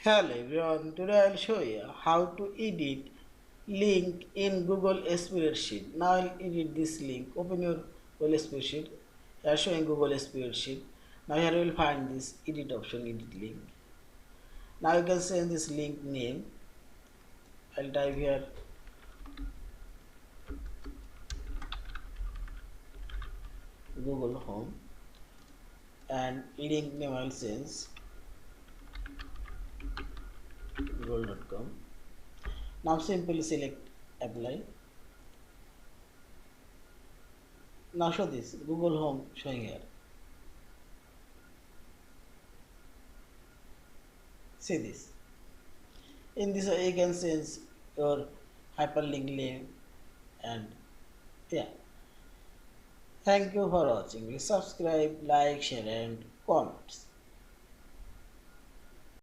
Hello everyone, today I will show you how to edit link in Google Spreadsheet. Now I will edit this link. Open your Google Spreadsheet. Here showing Google Spreadsheet. Now here you will find this edit option, edit link. Now you can send this link name. I'll type here Google Home and link name I will change google.com. Now simply select apply. Now show this Google Home showing here. See this. In this way you can change your hyperlink name and yeah. Thank you for watching. Please subscribe, like, share and comments.